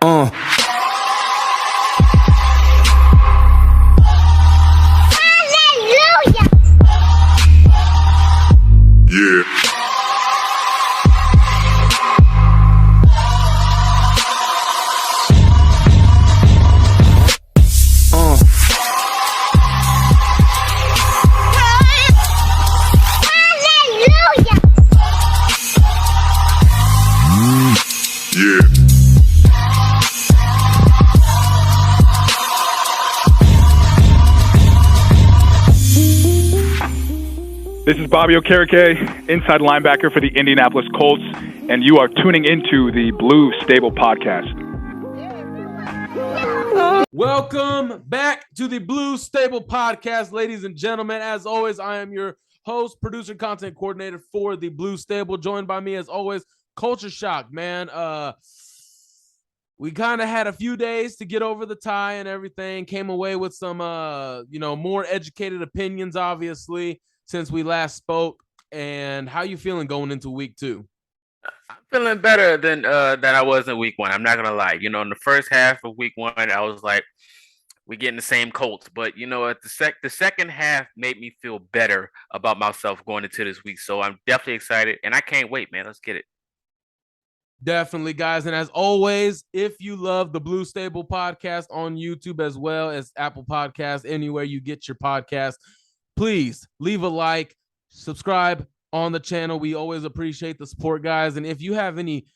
Uh. Hallelujah. Yeah. Hallelujah. Yeah. This is Bobby Okereke, inside linebacker for the Indianapolis Colts, and you are tuning into the Blue Stable Podcast. Welcome back to the Blue Stable Podcast, ladies and gentlemen. As always, I am your host, producer, content coordinator for the Blue Stable. Joined by me, as always, Culture Shock, man. We kind of had a few days to get over the tie and everything. Came away with some, more educated opinions, obviously, since we last spoke. And how you feeling going into week 2? I'm feeling better than I was in week 1. I'm not gonna lie. In the first half of week 1, I was like, we getting the same Colts. But at the second half made me feel better about myself going into this week. So I'm definitely excited, and I can't wait, man. Let's get it. Definitely, guys. And as always, if you love the Blue Stable Podcast on YouTube as well as Apple Podcasts, anywhere you get your podcast, please leave a like, subscribe on the channel. We always appreciate the support, guys. And if you have any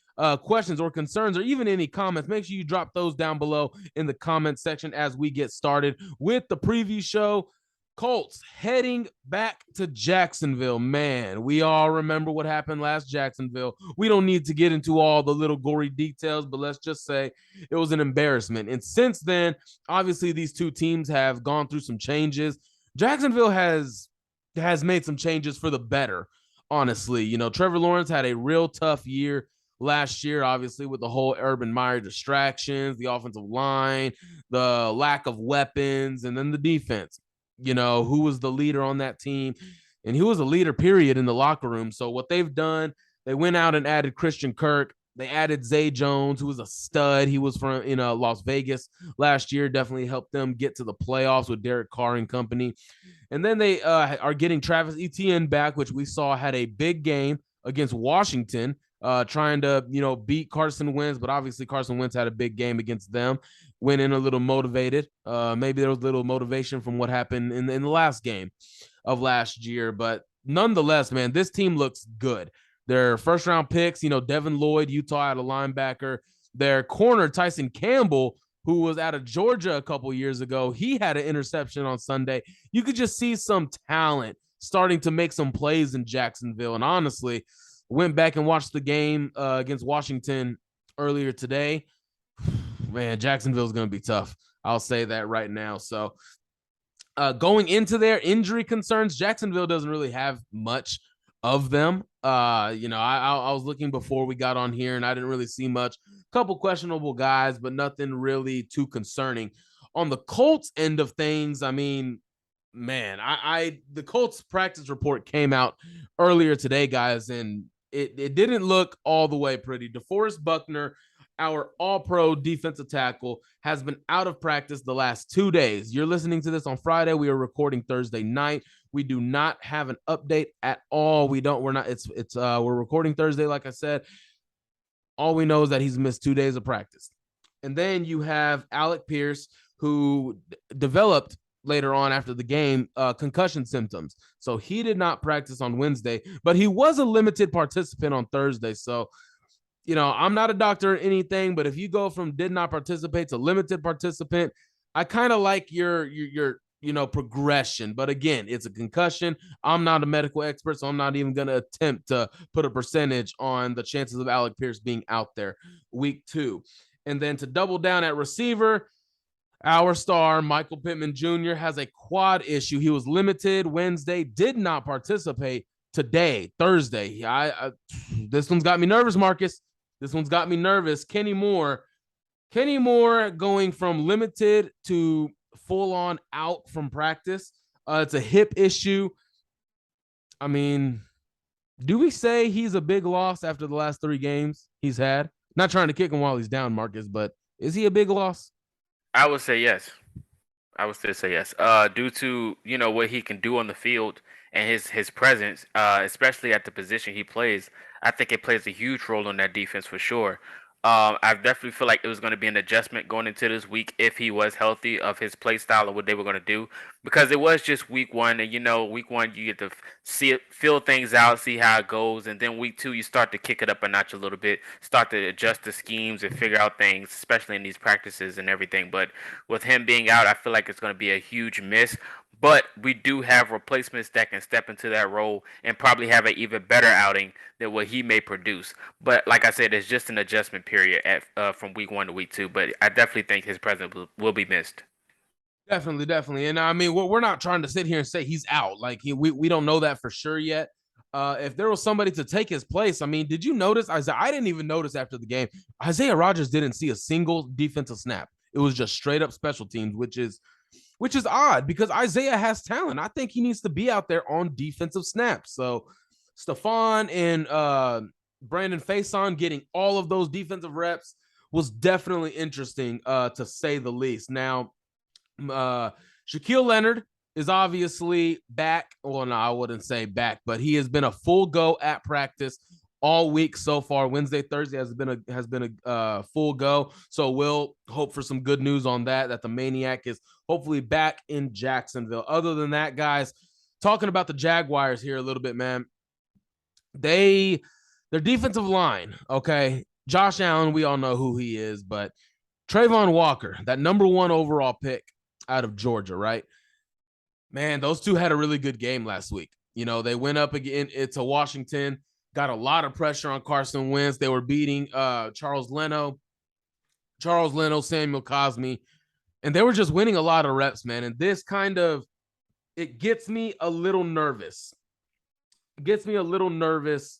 questions or concerns or even any comments, make sure you drop those down below in the comment section as we get started with the preview show. Colts heading back to Jacksonville. Man, we all remember what happened last Jacksonville. We don't need to get into all the little gory details, but let's just say it was an embarrassment. And since then, obviously, these two teams have gone through some changes. Jacksonville has made some changes for the better, honestly. Trevor Lawrence had a real tough year last year, obviously, with the whole Urban Meyer distractions, the offensive line, the lack of weapons, and then the defense. Who was the leader on that team, and he was a leader, period, in the locker room. So what they've done, they went out and added Christian Kirk. They added Zay Jones, who was a stud. He was from Las Vegas last year, definitely helped them get to the playoffs with Derek Carr and company. And then they are getting Travis Etienne back, which we saw had a big game against Washington, trying to, beat Carson Wentz. But obviously Carson Wentz had a big game against them, went in a little motivated. Maybe there was a little motivation from what happened in the last game of last year. But nonetheless, man, this team looks good. Their first-round picks, Devin Lloyd, Utah out of linebacker. Their corner, Tyson Campbell, who was out of Georgia a couple years ago, he had an interception on Sunday. You could just see some talent starting to make some plays in Jacksonville. And honestly, went back and watched the game against Washington earlier today. Man, Jacksonville's going to be tough. I'll say that right now. So going into their injury concerns, Jacksonville doesn't really have much of them. I was looking before we got on here, and I didn't really see much. A couple questionable guys, but nothing really too concerning. On the Colts end of things, I mean, man, the Colts practice report came out earlier today, guys, and it didn't look all the way pretty. DeForest Buckner, our all-pro defensive tackle, has been out of practice the last 2 days. You're listening to this on Friday. We are recording Thursday night. We do not have an update at all. We're recording Thursday, like I said. All we know is that he's missed 2 days of practice. And then you have Alec Pierce, who developed later on after the game concussion symptoms. So he did not practice on Wednesday, but he was a limited participant on Thursday. So I'm not a doctor or anything, but if you go from did not participate to limited participant, I kind of like your progression. But again, it's a concussion. I'm not a medical expert, so I'm not even going to attempt to put a percentage on the chances of Alec Pierce being out there week 2. And then to double down at receiver, our star, Michael Pittman Jr., has a quad issue. He was limited Wednesday, did not participate today, Thursday. This one's got me nervous, Marcus. This one's got me nervous. Kenny Moore going from limited to full-on out from practice. It's a hip issue. I mean, do we say he's a big loss after the last 3 games he's had? Not trying to kick him while he's down, Marcus, but Is he a big loss? I would say yes. I would still say yes. Due to what he can do on the field and his presence, especially at the position he plays, I think it plays a huge role on that defense for sure. I definitely feel like it was going to be an adjustment going into this week if he was healthy of his play style and what they were going to do, because it was just week one, and week one you get to see it, feel things out, see how it goes, and then week two you start to kick it up a notch a little bit, start to adjust the schemes and figure out things, especially in these practices and everything. But with him being out, I feel like it's going to be a huge miss. But we do have replacements that can step into that role and probably have an even better outing than what he may produce. But like I said, it's just an adjustment period from week one to week two. But I definitely think his presence will be missed. Definitely, definitely. And I mean, we're not trying to sit here and say he's out. Like we don't know that for sure yet. If there was somebody to take his place, I mean, did you notice Isaiah? I didn't even notice after the game. Isaiah Rodgers didn't see a single defensive snap. It was just straight up special teams, which is odd because Isaiah has talent. I think he needs to be out there on defensive snaps. So Stephon and Brandon Faison getting all of those defensive reps was definitely interesting, to say the least. Now, Shaquille Leonard is obviously back. Well, no, I wouldn't say back, but he has been a full go at practice all week so far. Wednesday, Thursday has been a full go. So we'll hope for some good news on that the Maniac is hopefully back in Jacksonville. Other than that, guys, talking about the Jaguars here a little bit, man. Their defensive line, okay. Josh Allen, we all know who he is, but Trayvon Walker, that number 1 overall pick out of Georgia, right? Man, those two had a really good game last week. They went up again to Washington, got a lot of pressure on Carson Wentz. They were beating Charles Leno, Samuel Cosmi, and they were just winning a lot of reps, man. And this it gets me a little nervous. It gets me a little nervous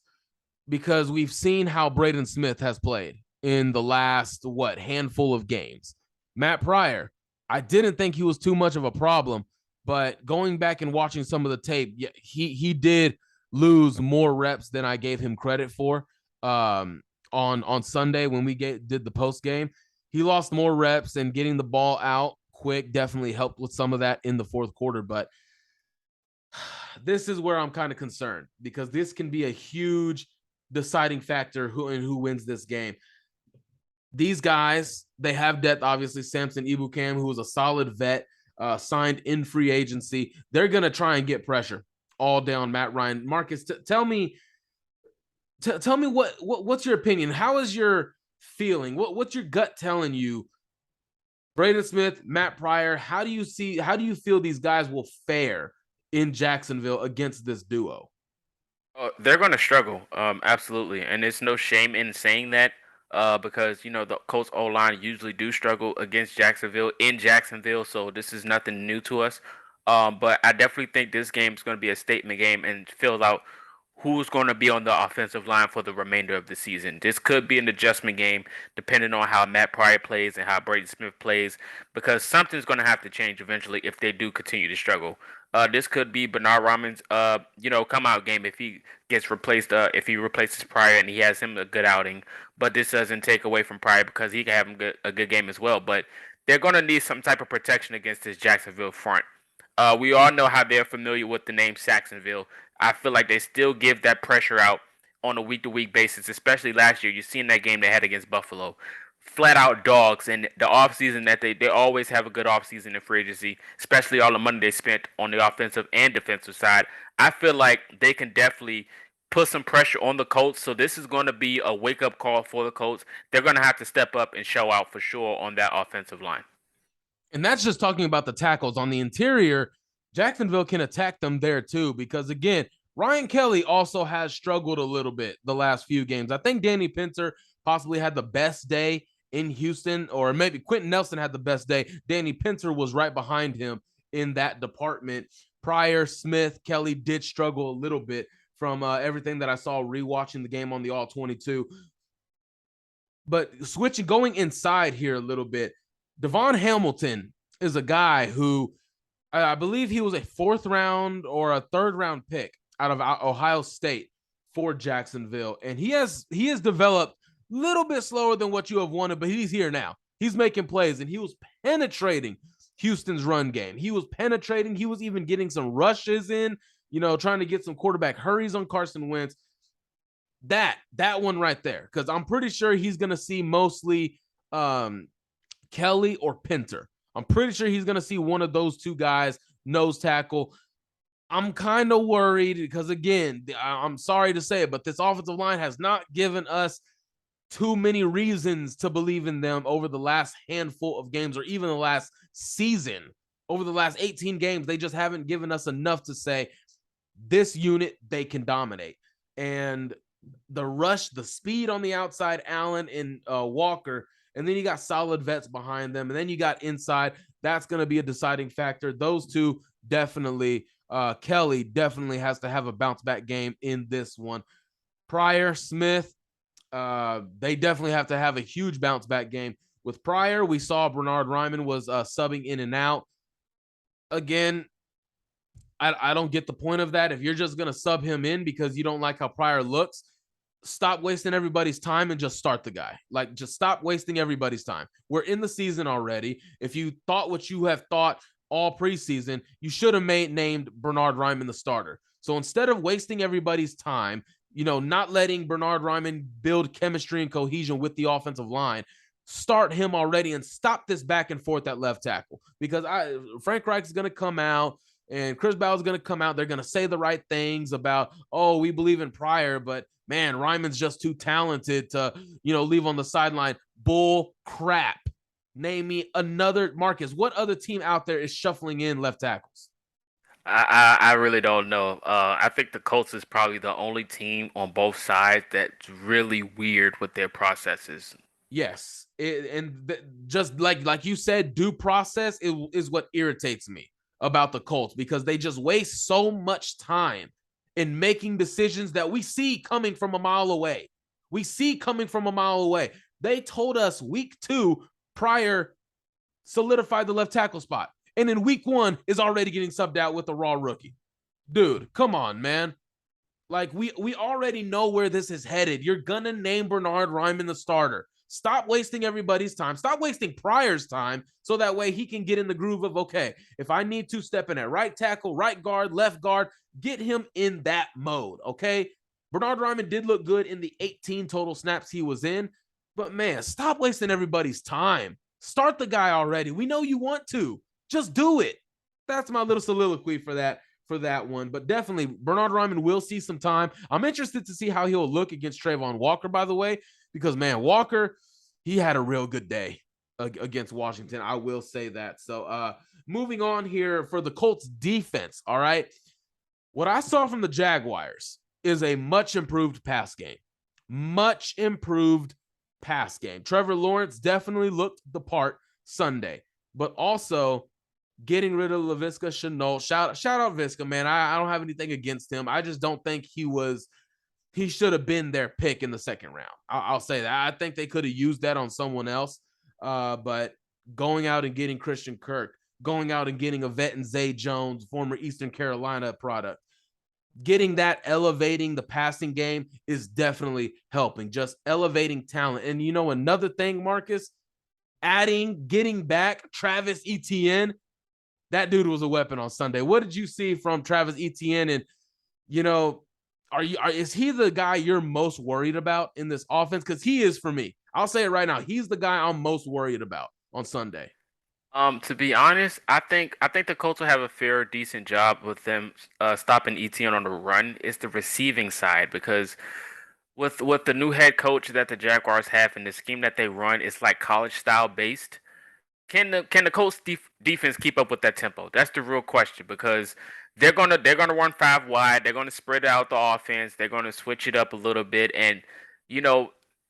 because we've seen how Braden Smith has played in the last, handful of games. Matt Pryor, I didn't think he was too much of a problem, but going back and watching some of the tape, yeah, he did lose more reps than I gave him credit for. On Sunday when we did the post game, he lost more reps, and getting the ball out quick definitely helped with some of that in the fourth quarter. But this is where I'm kind of concerned, because this can be a huge deciding factor who wins this game. These guys, they have depth. Obviously, Samson Ebukam, who was a solid vet, signed in free agency. They're going to try and get pressure all down Matt Ryan. Marcus, tell me what's your opinion? How is your feeling? What's your gut telling you? Braden Smith, Matt Pryor, how do you feel these guys will fare in Jacksonville against this duo? They're going to struggle, absolutely, and there's no shame in saying that, because the Colts O-line usually do struggle against Jacksonville in Jacksonville, so this is nothing new to us. But I definitely think this game is going to be a statement game and fill out who's going to be on the offensive line for the remainder of the season. This could be an adjustment game depending on how Matt Pryor plays and how Brady Smith plays, because something's going to have to change eventually if they do continue to struggle. This could be Bernard Raman's come out game if he gets replaced, if he replaces Pryor and he has him a good outing. But this doesn't take away from Pryor, because he can have a good game as well. But they're going to need some type of protection against this Jacksonville front. We all know how they're familiar with the name Saxonville. I feel like they still give that pressure out on a week-to-week basis, especially last year. You seen that game they had against Buffalo. Flat out dogs, and the offseason that they always have a good offseason in free agency, especially all the money they spent on the offensive and defensive side. I feel like they can definitely put some pressure on the Colts. So this is going to be a wake-up call for the Colts. They're going to have to step up and show out for sure on that offensive line. And that's just talking about the tackles. On the interior, Jacksonville can attack them there too, because again, Ryan Kelly also has struggled a little bit the last few games. I think Danny Pinter possibly had the best day in Houston, or maybe Quentin Nelson had the best day. Danny Pinter was right behind him in that department. Pryor, Smith, Kelly did struggle a little bit from everything that I saw rewatching the game on the All-22. But going inside here a little bit, Devon Hamilton is a guy who I believe he was a 4th round or a 3rd round pick out of Ohio State for Jacksonville. And he has developed a little bit slower than what you have wanted, but he's here now. He's making plays, and he was penetrating Houston's run game. He was penetrating. He was even getting some rushes in, trying to get some quarterback hurries on Carson Wentz. That one right there, because I'm pretty sure he's going to see mostly Kelly or Pinter. I'm pretty sure he's going to see one of those two guys nose tackle. I'm kind of worried because, again, I'm sorry to say it, but this offensive line has not given us too many reasons to believe in them over the last handful of games or even the last season. Over the last 18 games, they just haven't given us enough to say this unit, they can dominate. And the rush, the speed on the outside, Allen and Walker, and then you got solid vets behind them, and then you got inside. That's going to be a deciding factor. Those two definitely, Kelly definitely has to have a bounce back game in this one. Pryor, Smith, they definitely have to have a huge bounce back game. With Pryor, we saw Bernard Ryman was subbing in and out. Again, I don't get the point of that. If you're just going to sub him in because you don't like how Pryor looks, stop wasting everybody's time and just start the guy. Like, just stop wasting everybody's time. We're in the season already. If you thought what you have thought all preseason, you should have named Bernard Ryman the starter. So instead of wasting everybody's time, not letting Bernard Ryman build chemistry and cohesion with the offensive line, start him already and stop this back and forth at left tackle. Because Frank Reich is going to come out and Chris Ball's going to come out. They're going to say the right things about, oh, we believe in Pryor, but man, Ryman's just too talented to, leave on the sideline. Bull crap. Name me another, Marcus, what other team out there is shuffling in left tackles? I really don't know. I think the Colts is probably the only team on both sides that's really weird with their processes. Yes. Just like you said, due process is what irritates me about the Colts, because they just waste so much time in making decisions that we see coming from a mile away. They told us week 2 Pryor solidified the left tackle spot. And in week 1 is already getting subbed out with a raw rookie. Dude, come on, man. Like, we already know where this is headed. You're going to name Bernard Ryman the starter. Stop wasting everybody's time. Stop wasting Pryor's time so that way he can get in the groove of, okay, if I need to step in at right tackle, right guard, left guard, get him in that mode, okay? Bernard Ryman did look good in the 18 total snaps he was in, but man, stop wasting everybody's time. Start the guy already. We know you want to. Just do it. That's my little soliloquy for that one. But definitely, Bernard Ryman will see some time. I'm interested to see how he'll look against Trayvon Walker, by the way, because, man, Walker, he had a real good day against Washington. I will say that. So moving on here for the Colts defense, all right? What I saw from the Jaguars is a much improved pass game. Trevor Lawrence definitely looked the part Sunday, but also getting rid of Laviska Shenault. Shout out Visca, man. I don't have anything against him. I just don't think he should have been their pick in the second round. I'll say that. I think they could have used that on someone else. But going out and getting Christian Kirk, going out and getting a vet and Zay Jones, former Eastern Carolina product, getting that, elevating the passing game is definitely helping, just elevating talent. And another thing, Marcus, getting back Travis Etienne. That dude was a weapon on Sunday. What did you see from Travis Etienne? And, is he the guy you're most worried about in this offense? Because he is for me. I'll say it right now. He's the guy I'm most worried about on Sunday. To be honest, I think the Colts will have a fair, decent job with them stopping Etienne on the run. It's the receiving side, because with the new head coach that the Jaguars have and the scheme that they run, it's like college style based. Can the Colts defense keep up with that tempo? That's the real question, because they're gonna run 5 wide. They're gonna spread out the offense. They're gonna switch it up a little bit, and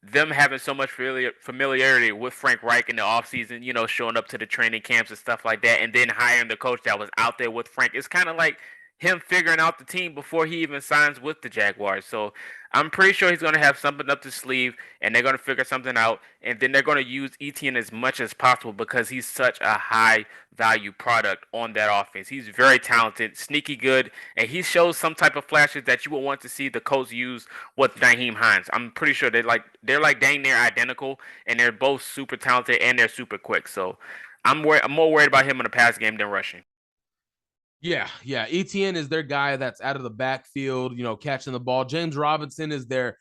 them having so much familiarity with Frank Reich in the offseason, showing up to the training camps and stuff like that, and then hiring the coach that was out there with Frank. It's kind of like him figuring out the team before he even signs with the Jaguars. So I'm pretty sure he's going to have something up his sleeve, and they're going to figure something out, and then they're going to use Etienne as much as possible because he's such a high value product on that offense. He's very talented, sneaky good, and he shows some type of flashes that you will want to see the Colts use with Nyheim Hines. I'm pretty sure they're like dang near identical, and they're both super talented and they're super quick. So I'm more worried about him in the pass game than rushing. Yeah. ETN is their guy that's out of the backfield, catching the ball. James Robinson is their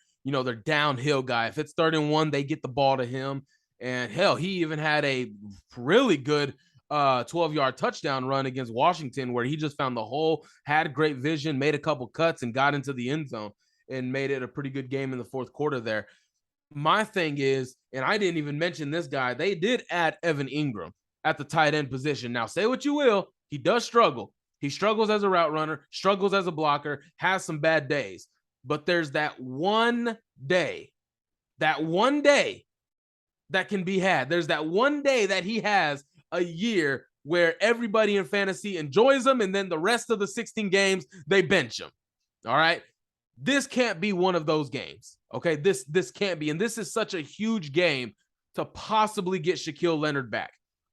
downhill guy. If it's 3rd-and-1, they get the ball to him. And hell, he even had a really good 12-yard touchdown run against Washington where he just found the hole, had great vision, made a couple cuts, and got into the end zone and made it a pretty good game in the fourth quarter there. My thing is, and I didn't even mention this guy, they did add Evan Ingram at the tight end position. Now, say what you will, he does struggle. He struggles as a route runner, struggles as a blocker, has some bad days. But there's that one day that can be had. There's that one day that he has a year where everybody in fantasy enjoys him, and then the rest of the 16 games, they bench him. All right? This can't be one of those games. Okay? This can't be. And this is such a huge game to possibly get Shaquille Leonard back.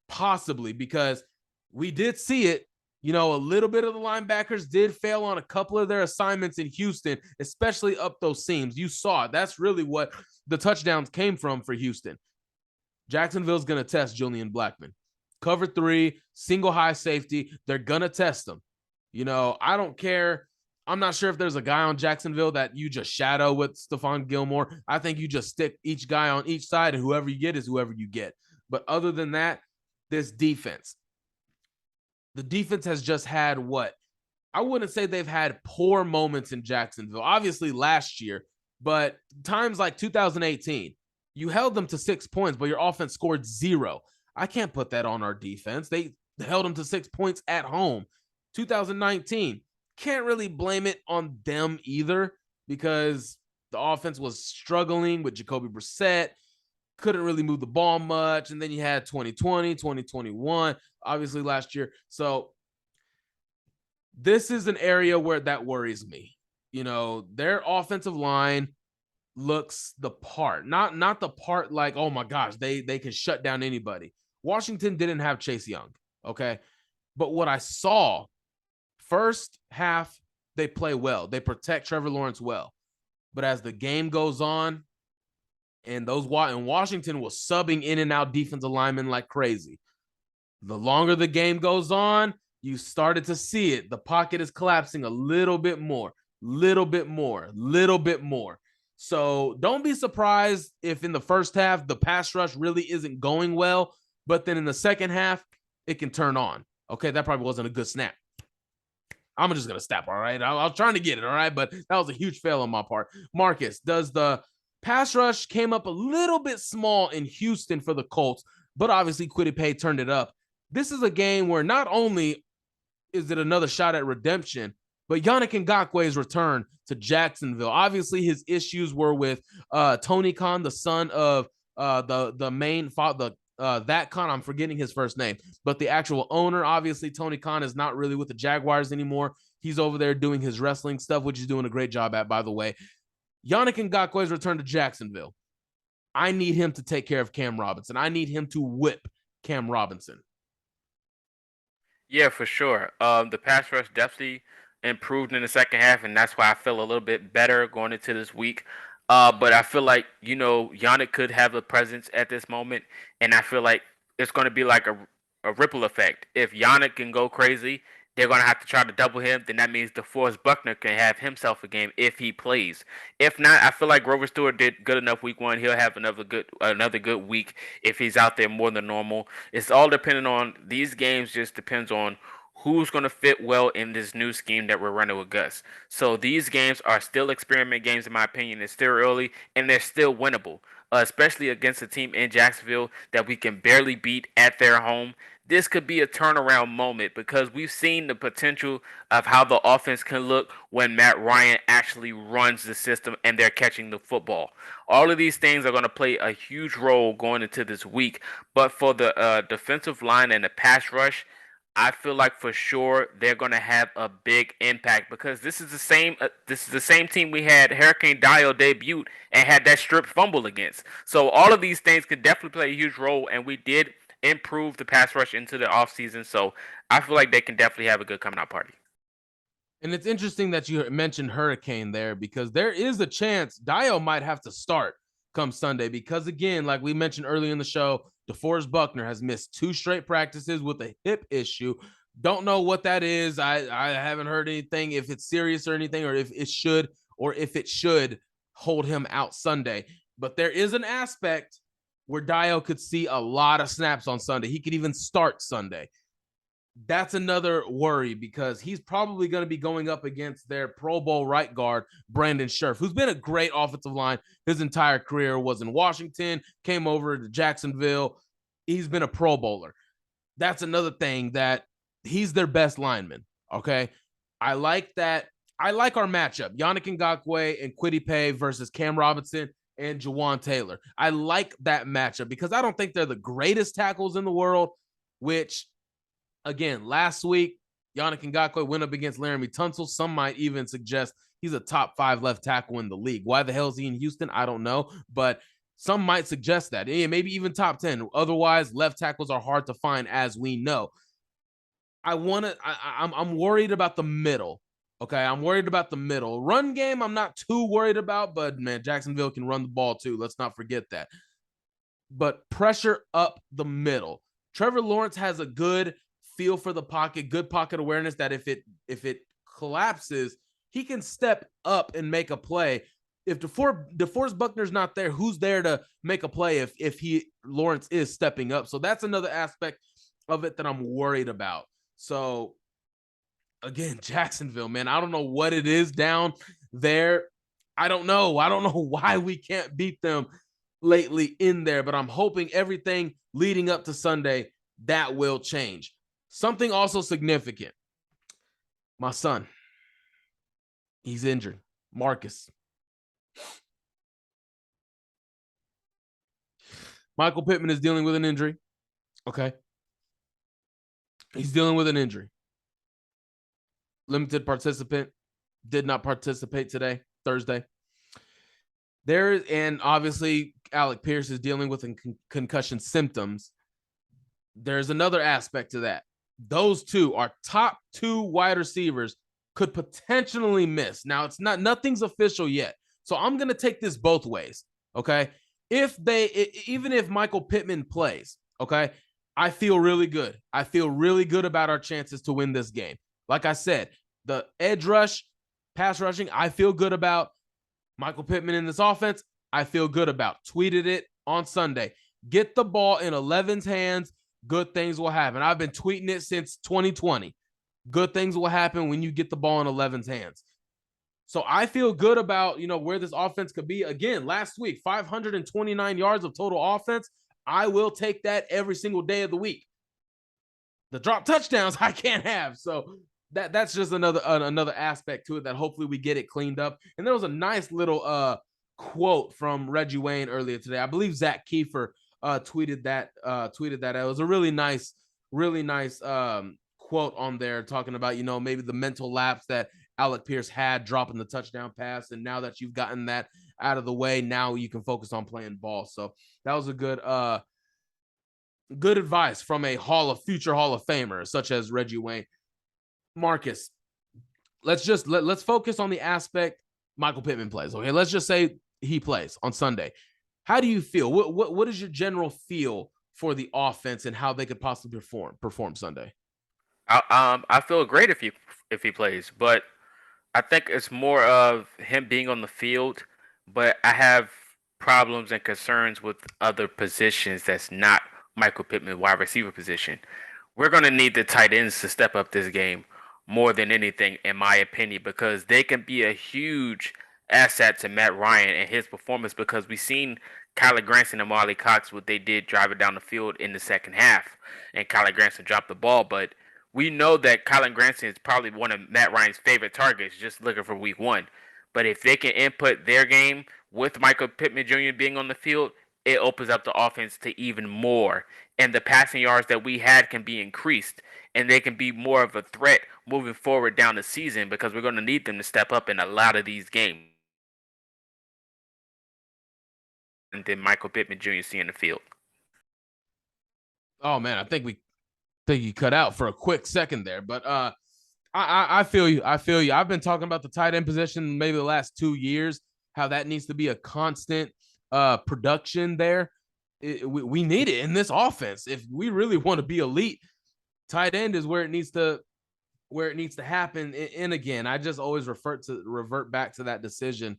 Possibly, because we did see it. A little bit of the linebackers did fail on a couple of their assignments in Houston, especially up those seams. You saw it. That's really what the touchdowns came from for Houston. Jacksonville's going to test Julian Blackmon. Cover 3, single high safety. They're going to test them. I don't care. I'm not sure if there's a guy on Jacksonville that you just shadow with Stephon Gilmore. I think you just stick each guy on each side, and whoever you get is whoever you get. But other than that, this defense. The defense has just had I wouldn't say they've had poor moments in Jacksonville. Obviously last year, but times like 2018, you held them to 6 points, but your offense scored 0. I can't put that on our defense. They held them to 6 points at home. 2019, can't really blame it on them either because the offense was struggling with Jacoby Brissett. Couldn't really move the ball much. And then you had 2020, 2021, obviously last year. So this is an area where that worries me. Their offensive line looks the part. Not the part like, oh my gosh, they can shut down anybody. Washington didn't have Chase Young, okay? But what I saw, first half, they play well. They protect Trevor Lawrence well. But as the game goes on, and Washington was subbing in and out defensive linemen like crazy. The longer the game goes on, you started to see it. The pocket is collapsing a little bit more. So don't be surprised if in the first half, the pass rush really isn't going well, but then in the second half, it can turn on. Okay, that probably wasn't a good snap. I'm just going to stop, all right? I was trying to get it, all right? But that was a huge fail on my part. Marcus, does the pass rush came up a little bit small in Houston for the Colts, but obviously Kwity Paye turned it up. This is a game where not only is it another shot at redemption, but Yannick Ngakwe's return to Jacksonville. Obviously, his issues were with Tony Khan, the son of the main father, that Khan. I'm forgetting his first name, but the actual owner. Obviously, Tony Khan is not really with the Jaguars anymore. He's over there doing his wrestling stuff, which he's doing a great job at, by the way. Yannick Ngakwe's return to Jacksonville. I need him to take care of Cam Robinson. I need him to whip Cam Robinson. Yeah, for sure. The pass rush definitely improved in the second half, and that's why I feel a little bit better going into this week. But I feel like, Yannick could have a presence at this moment, and I feel like it's going to be like a ripple effect. If Yannick can go crazy, they're going to have to try to double him. Then that means DeForest Buckner can have himself a game if he plays. If not, I feel like Grover Stewart did good enough week 1. He'll have another good week if he's out there more than normal. It's all dependent on these games. Just depends on who's going to fit well in this new scheme that we're running with Gus. So these games are still experiment games, in my opinion. It's still early, and they're still winnable, especially against a team in Jacksonville that we can barely beat at their home. This could be a turnaround moment because we've seen the potential of how the offense can look when Matt Ryan actually runs the system and they're catching the football. All of these things are going to play a huge role going into this week. But for the defensive line and the pass rush, I feel like for sure they're going to have a big impact because this is the same team we had Hurricane Dio debut and had that strip fumble against. So all of these things could definitely play a huge role, and we did improve the pass rush into the offseason. So I feel like they can definitely have a good coming out party. And it's interesting that you mentioned Hurricane there because there is a chance Dio might have to start come Sunday because, again, like we mentioned earlier in the show, DeForest Buckner has missed 2 straight practices with a hip issue. Don't know what that is. I haven't heard anything if it's serious or anything, or if it should hold him out Sunday. But there is an aspect where Dio could see a lot of snaps on Sunday. He could even start Sunday. That's another worry because he's probably going to be going up against their Pro Bowl right guard, Brandon Scherf, who's been a great offensive line his entire career, was in Washington, came over to Jacksonville. He's been a Pro Bowler. That's another thing, that he's their best lineman, okay? I like that. I like our matchup, Yannick Ngakoue and Kwity Paye versus Cam Robinson and Jawan Taylor. I like that matchup because I don't think they're the greatest tackles in the world, which, again, last week, Yannick Ngakoue went up against Laramie Tunsil. Some might even suggest he's a top 5 left tackle in the league. Why the hell is he in Houston? I don't know, but some might suggest that. Yeah, maybe even top 10. Otherwise, left tackles are hard to find, as we know. I'm worried about the middle. Okay, I'm worried about the middle. Run game, I'm not too worried about, but man, Jacksonville can run the ball too. Let's not forget that. But pressure up the middle. Trevor Lawrence has a good feel for the pocket, good pocket awareness, that if it collapses, he can step up and make a play. If DeForest Buckner's not there, who's there to make a play if Lawrence is stepping up? So that's another aspect of it that I'm worried about. So again, Jacksonville, man, I don't know what it is down there. I don't know why we can't beat them lately in there, but I'm hoping everything leading up to Sunday that will change. Something also significant. My son, he's injured. Marcus. Michael Pittman is dealing with an injury. Okay. He's dealing with an injury. Limited participant. Did not participate today, Thursday. And obviously, Alec Pierce is dealing with concussion symptoms. There's another aspect to that. Those two, our top 2 wide receivers, could potentially miss. Now, nothing's official yet. So I'm going to take this both ways, okay? Even if Michael Pittman plays, okay, I feel really good. I feel really good about our chances to win this game. Like I said, the edge rush, pass rushing, I feel good about. Michael Pittman in this offense, I feel good about. Tweeted it on Sunday. Get the ball in 11's hands. Good things will happen. I've been tweeting it since 2020. Good things will happen when you get the ball in 11's hands. So I feel good about, where this offense could be. Again, last week, 529 yards of total offense. I will take that every single day of the week. The drop touchdowns I can't have. So that's just another aspect to it that hopefully we get it cleaned up. And there was a nice little quote from Reggie Wayne earlier today. I believe Zach Kiefer tweeted that. It was a really nice quote on there talking about, maybe the mental lapse that Alec Pierce had dropping the touchdown pass. And now that you've gotten that out of the way, now you can focus on playing ball. So that was a good advice from a future Hall of Famer such as Reggie Wayne. Marcus, let's focus on the aspect Michael Pittman plays. Okay, let's just say he plays on Sunday. How do you feel? What is your general feel for the offense and how they could possibly perform Sunday? I feel great if he plays, but I think it's more of him being on the field. But I have problems and concerns with other positions that's not Michael Pittman wide receiver position. We're going to need the tight ends to step up this game more than anything, in my opinion, because they can be a huge asset to Matt Ryan and his performance, because we've seen Kyler Granson and Marley Cox, what they did driving down the field in the second half, and Kyler Granson dropped the ball. But we know that Kyler Granson is probably one of Matt Ryan's favorite targets, just looking for week 1. But if they can input their game with Michael Pittman Jr. being on the field, it opens up the offense to even more. And the passing yards that we had can be increased, and they can be more of a threat moving forward down the season because we're going to need them to step up in a lot of these games. And then Michael Pittman Jr. see in the field. Oh man, I think you cut out for a quick second there, but I feel you. I feel you. I've been talking about the tight end position maybe the last 2 years, how that needs to be a constant production there. We need it in this offense. If we really want to be elite, tight end is where it needs to happen. And again, I just always revert back to that decision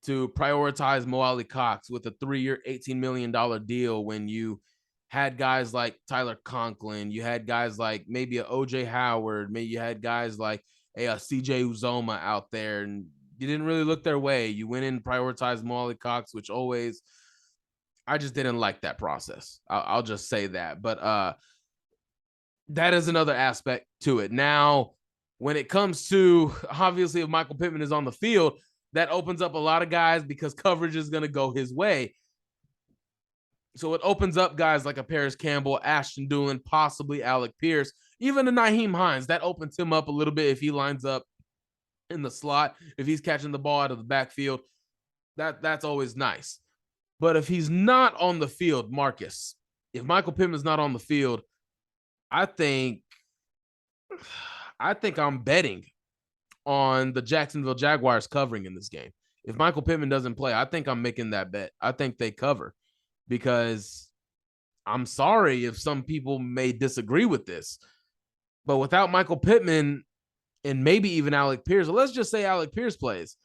to prioritize Mo Alley Cox with a 3-year, $18 million deal when you had guys like Tyler Conklin, you had guys like maybe a OJ Howard, maybe you had guys like a CJ Uzoma out there, and you didn't really look their way. You went in and prioritized Mo Alley Cox, which always, I just didn't like that process. I'll just say that. But that is another aspect to it. Now, when it comes to, obviously, if Michael Pittman is on the field, that opens up a lot of guys because coverage is going to go his way. So it opens up guys like a Paris Campbell, Ashton Doolin, possibly Alec Pierce, even a Nyheim Hines. That opens him up a little bit if he lines up in the slot, if he's catching the ball out of the backfield. That's always nice. But if he's not on the field, Marcus, if Michael Pittman's not on the field, I think I'm betting on the Jacksonville Jaguars covering in this game. If Michael Pittman doesn't play, I think I'm making that bet. I think they cover, because I'm sorry if some people may disagree with this, but without Michael Pittman and maybe even Alec Pierce, let's just say Alec Pierce plays,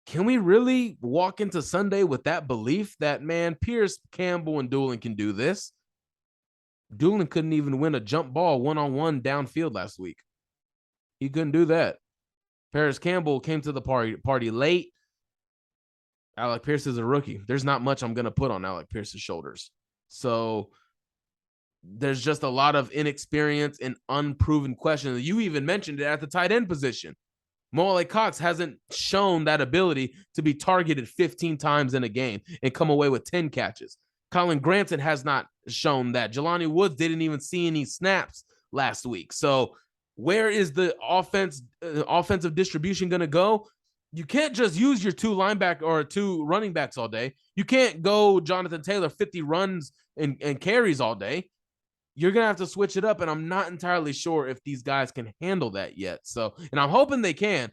can we really walk into Sunday with that belief that, man, Pierce, Campbell, and Doolin can do this? Doolin couldn't even win a jump ball one-on-one downfield last week. He couldn't do that. Paris Campbell came to the party late. Alec Pierce is a rookie. There's not much I'm going to put on Alec Pierce's shoulders. So there's just a lot of inexperience and unproven questions. You even mentioned it at the tight end position. Mo Alley Cox hasn't shown that ability to be targeted 15 times in a game and come away with 10 catches. Colin Granson has not shown that. Jelani Woods didn't even see any snaps last week. So where is the offensive distribution going to go? You can't just use your two running backs all day. You can't go Jonathan Taylor 50 runs and carries all day. You're going to have to switch it up, and I'm not entirely sure if these guys can handle that yet. So, and I'm hoping they can,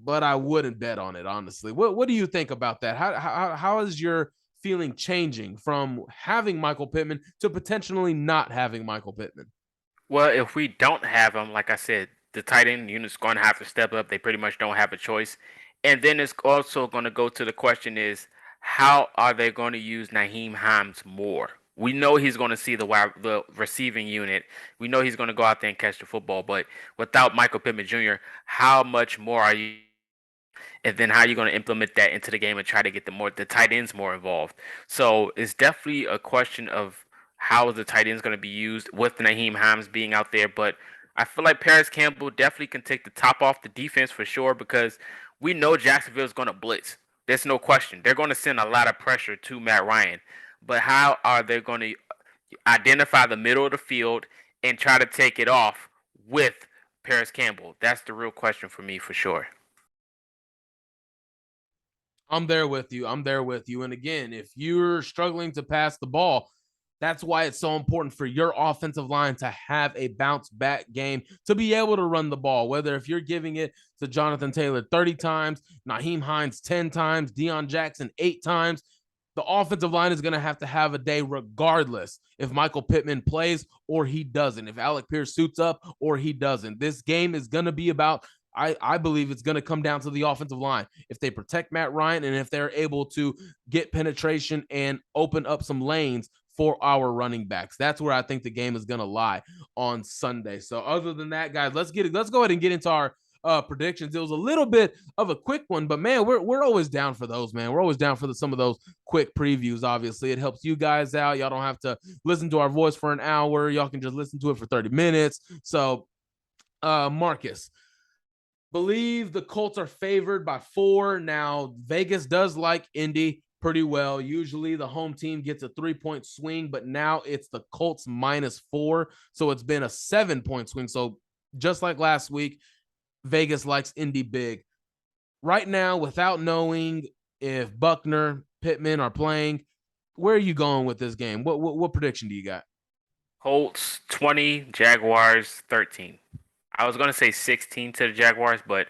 but I wouldn't bet on it, honestly. What do you think about that? How is your feeling changing from having Michael Pittman to potentially not having Michael Pittman? Well, if we don't have him, like I said, the tight end unit's going to have to step up. They pretty much don't have a choice. And then it's also going to go to the question is, how are they going to use Nyheim Hines more? We know he's going to see the receiving unit. We know he's going to go out there and catch the football. But without Michael Pittman Jr., how much more are you? And then how are you going to implement that into the game and try to get the tight ends more involved? So it's definitely a question of how the tight ends going to be used with Nyheim Hines being out there. But I feel like Paris Campbell definitely can take the top off the defense for sure, because we know Jacksonville is going to blitz. There's no question. They're going to send a lot of pressure to Matt Ryan. But how are they going to identify the middle of the field and try to take it off with Paris Campbell? That's the real question for me for sure. I'm there with you. And again, if you're struggling to pass the ball, that's why it's so important for your offensive line to have a bounce back game, to be able to run the ball, whether if you're giving it to Jonathan Taylor 30 times, Nyheim Hines 10 times, Deion Jackson 8 times, the offensive line is going to have a day regardless if Michael Pittman plays or he doesn't, if Alec Pierce suits up or he doesn't. This game is going to be about, I believe it's going to come down to the offensive line. If they protect Matt Ryan and if they're able to get penetration and open up some lanes for our running backs, that's where I think the game is going to lie on Sunday. So other than that, guys, let's go ahead and get into our predictions. It was a little bit of a quick one, but man, we're always down for those, man. We're always down for some of those quick previews. Obviously, it helps you guys out. Y'all don't have to listen to our voice for an hour. Y'all can just listen to it for 30 minutes. So, Marcus, believe the Colts are favored by 4. Now, Vegas does like Indy. pretty well. Usually the home team gets a 3-point swing, but now it's the Colts -4. So it's been a 7-point swing. So just like last week, Vegas likes Indy big. Right now, without knowing if Buckner, Pittman are playing, where are you going with this game? What prediction do you got? Colts 20, Jaguars 13. I was going to say 16 to the Jaguars, but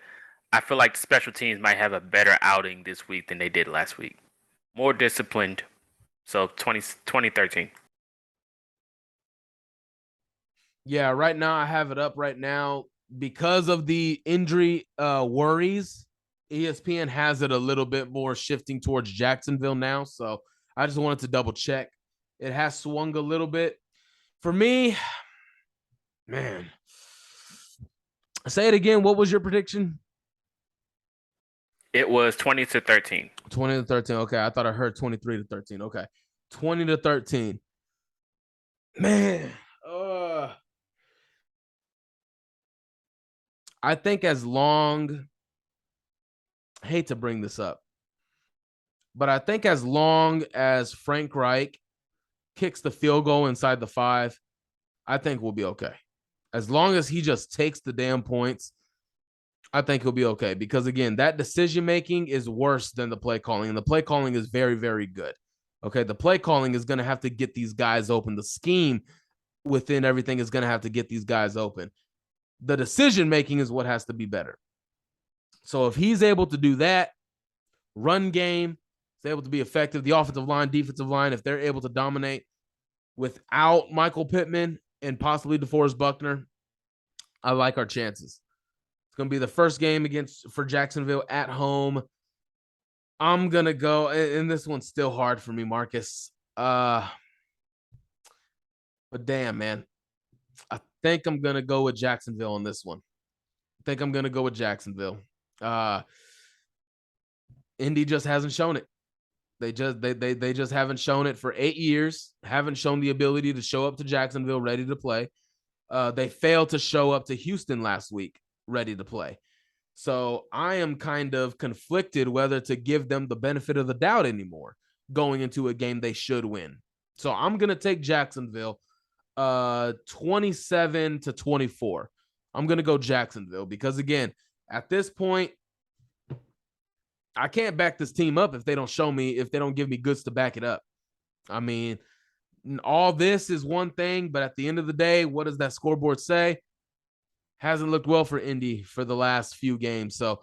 I feel like the special teams might have a better outing this week than they did last week. More disciplined. So 2013. Yeah, right now I have it up right now because of the injury worries. ESPN has it a little bit more shifting towards Jacksonville now. So I just wanted to double check. It has swung a little bit. For me, man, say it again. What was your prediction? It was 20 to 13. 20 to 13. Okay. I thought I heard 23 to 13. Okay. 20 to 13. Man, I think I hate to bring this up, but I think as long as Frank Reich kicks the field goal inside the 5, I think we'll be okay. As long as he just takes the damn points, I think he'll be okay. Because again, that decision making is worse than the play calling, and the play calling is very, very good. Okay, the play calling is going to have to get these guys open. The scheme within everything is going to have to get these guys open. The decision making is what has to be better. So if he's able to do that, run game, is able to be effective, the offensive line, defensive line, if they're able to dominate without Michael Pittman and possibly DeForest Buckner, I like our chances. It's going to be the first game for Jacksonville at home. I'm going to go, and this one's still hard for me, Marcus. But damn, man. I think I'm going to go with Jacksonville on this one. Indy just hasn't shown it. They just haven't shown it for 8 years, haven't shown the ability to show up to Jacksonville ready to play. They failed to show up to Houston last week ready to play. So I am kind of conflicted whether to give them the benefit of the doubt anymore going into a game they should win. So I'm going to take Jacksonville 27 to 24. I'm going to go Jacksonville because, again, at this point, I can't back this team up if they don't give me goods to back it up. I mean, all this is one thing, but at the end of the day, what does that scoreboard say? Hasn't looked well for Indy for the last few games. So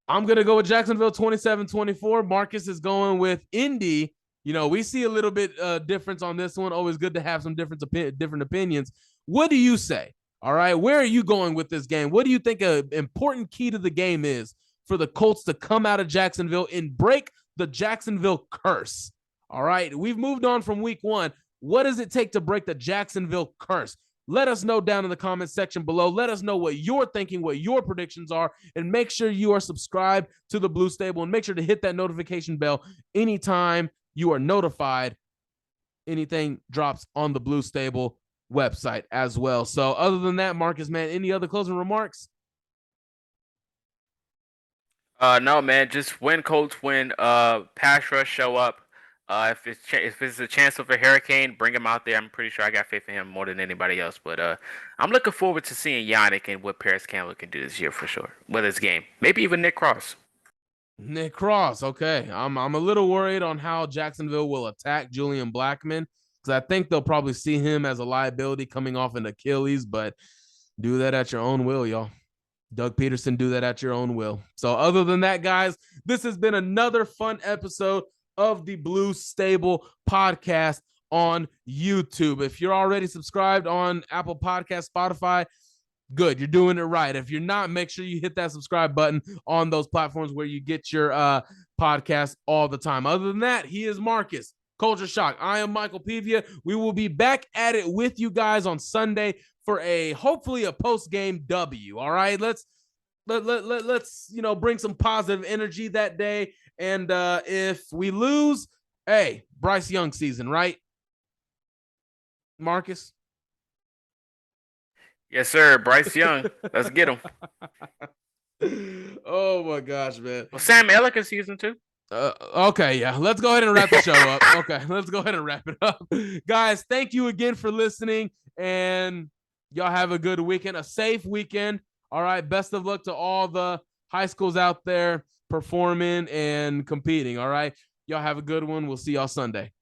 I'm going to go with Jacksonville 27-24. Marcus is going with Indy. You know, we see a little bit difference on this one. Always good to have some different opinions. What do you say? All right, where are you going with this game? What do you think an important key to the game is for the Colts to come out of Jacksonville and break the Jacksonville curse? All right, we've moved on from week 1. What does it take to break the Jacksonville curse? Let us know down in the comments section below. Let us know what you're thinking, what your predictions are, and make sure you are subscribed to the Blue Stable and make sure to hit that notification bell anytime you are notified anything drops on the Blue Stable website as well. So other than that, Marcus, man, any other closing remarks? No, man, just win, Colts win. Pass rush show up. If it's a chance of a hurricane, bring him out there. I'm pretty sure I got faith in him more than anybody else. But I'm looking forward to seeing Yannick and what Paris Campbell can do this year for sure. Whether it's game, maybe even Nick Cross. Nick Cross, okay. I'm a little worried on how Jacksonville will attack Julian Blackmon because I think they'll probably see him as a liability coming off an Achilles, but do that at your own will, y'all. Doug Peterson, do that at your own will. So other than that, guys, this has been another fun episode of the Blue Stable podcast on YouTube. If you're already subscribed on Apple Podcast, Spotify, good, you're doing it right. If you're not, make sure you hit that subscribe button on those platforms where you get your podcast all the time. Other than that, he is Marcus, Culture Shock. I am Michael Pivia. We will be back at it with you guys on Sunday for hopefully a post-game W. All right, let's bring some positive energy that day. And if we lose, hey, Bryce Young season, right? Marcus? Yes, sir. Bryce Young. Let's get him. Oh, my gosh, man. Well, Sam Elliott season too. Okay, yeah. Let's go ahead and wrap the show up. Okay, let's go ahead and wrap it up. Guys, thank you again for listening, and y'all have a good weekend, a safe weekend. All right, best of luck to all the high schools out there performing and competing. All right, y'all have a good one. We'll see y'all Sunday.